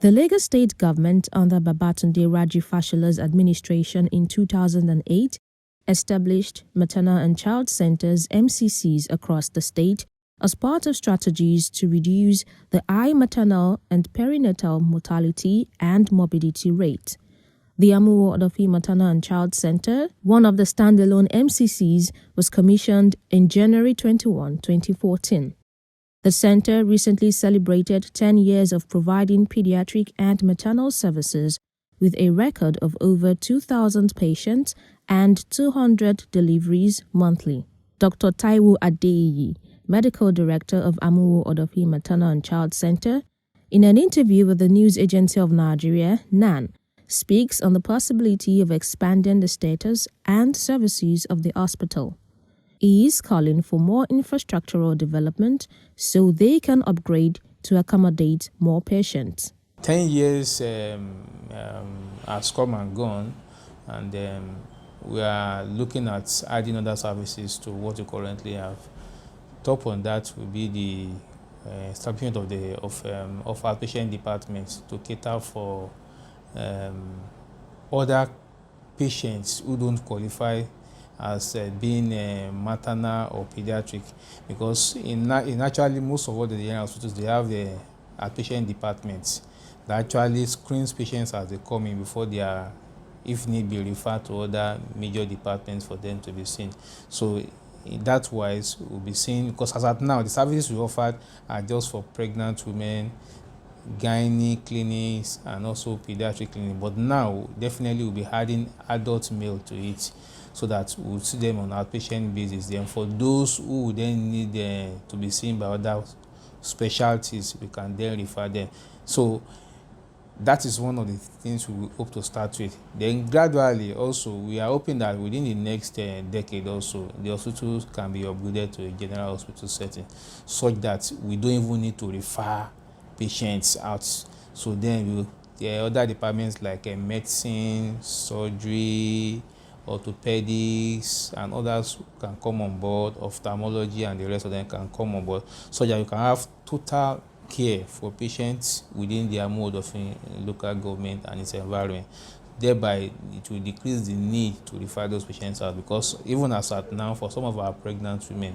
The Lagos State government, under Babatunde Raji Fashola's administration in 2008, established maternal and child centers (MCCs) across the state as part of strategies to reduce the high maternal and perinatal mortality and morbidity rate. The Amuwo Odofin Maternal and Child Center, one of the standalone MCCs, was commissioned in January 21, 2014. The center recently celebrated 10 years of providing pediatric and maternal services with a record of over 2,000 patients and 200 deliveries monthly. Dr. Taiwo Adeiyi, Medical Director of Amuwo Odofin Maternal and Child Center, in an interview with the News Agency of Nigeria, NAN, speaks on the possibility of expanding the status and services of the hospital. He is calling for more infrastructural development so they can upgrade to accommodate more patients. 10 years has come and gone, and we are looking at adding other services to what we currently have. Top on that will be the establishment of outpatient departments to cater for other patients who don't qualify as being maternal or pediatric, because in actually most of all the general hospitals, they have the outpatient departments that actually screens patients as they come in before they are, if need be, referred to other major departments for them to be seen. So in that wise, we'll be seeing, because as at now, the services we offered are just for pregnant women, gynae clinics, and also pediatric clinic. But now, definitely, we'll be adding adult male to it, so that we'll see them on outpatient basis. Then for those who then need to be seen by other specialties, we can then refer them. So that is one of the things we hope to start with. Then gradually also, we are hoping that within the next decade also, the hospitals can be upgraded to a general hospital setting, such that we don't even need to refer patients out. So then the other departments like medicine, surgery, orthopedics, and others can come on board, ophthalmology and the rest of them can come on board, so that you can have total care for patients within the Amuwo Odofin local government and its environment. Thereby, it will decrease the need to refer those patients out, because even as at now, for some of our pregnant women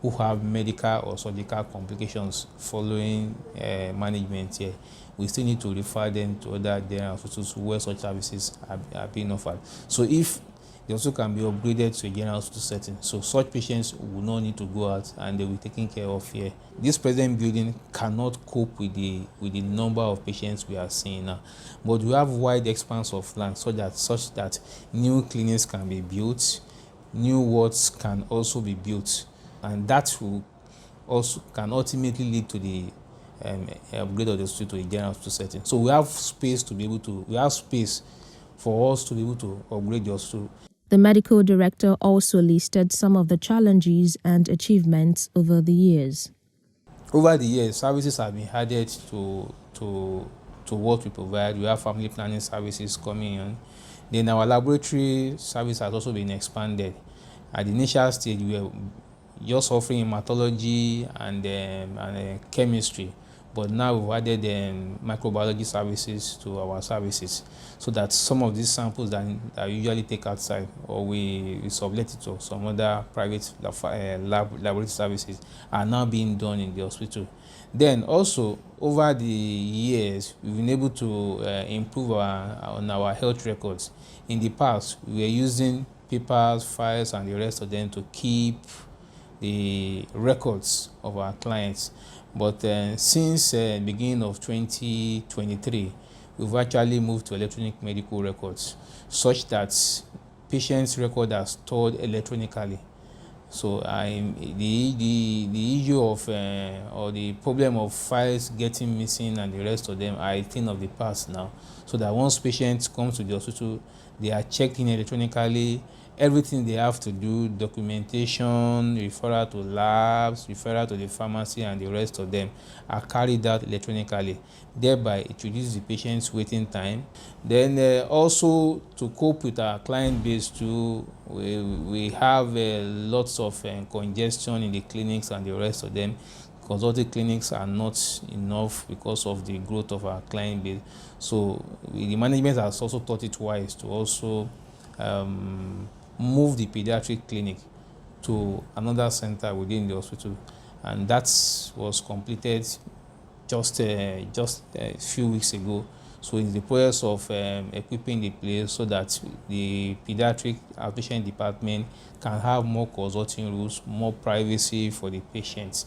who have medical or surgical complications following management here, we still need to refer them to other general hospitals where such services are being offered. So if they also can be upgraded to a general hospital setting, so such patients will not need to go out and they will be taken care of here. This present building cannot cope with the number of patients we are seeing now, but we have wide expanse of land such that new clinics can be built, new wards can also be built, and that will also can ultimately lead to the upgrade of the hospital to a general hospital setting. So we have space for us to be able to upgrade the hospital. The medical director also listed some of the challenges and achievements over the years. Over the years, services have been added to what we provide. We have family planning services coming in. Then our laboratory service has also been expanded. At the initial stage, we were just offering hematology and chemistry, but now we've added microbiology services to our services, so that some of these samples that we usually take outside, or we sublet it to some other private laboratory services, are now being done in the hospital. Then also, over the years, we've been able to improve on our health records. In the past, we were using papers, files, and the rest of them to keep the records of our clients. But since the beginning of 2023, we've actually moved to electronic medical records, such that patients' records are stored electronically. So the issue of or the problem of files getting missing and the rest of them are a thing of the past now. So that once patients come to the hospital, they are checked in electronically. Everything they have to do, documentation, referral to labs, referral to the pharmacy, and the rest of them are carried out electronically. Thereby, it reduces the patient's waiting time. Then also, to cope with our client base too, we have lots of congestion in the clinics and the rest of them, consulting clinics are not enough because of the growth of our client base. So the management has also thought it wise to also move the pediatric clinic to another center within the hospital, and that was completed just a few weeks ago. So in the process of equipping the place so that the pediatric outpatient department can have more consulting rooms, more privacy for the patients.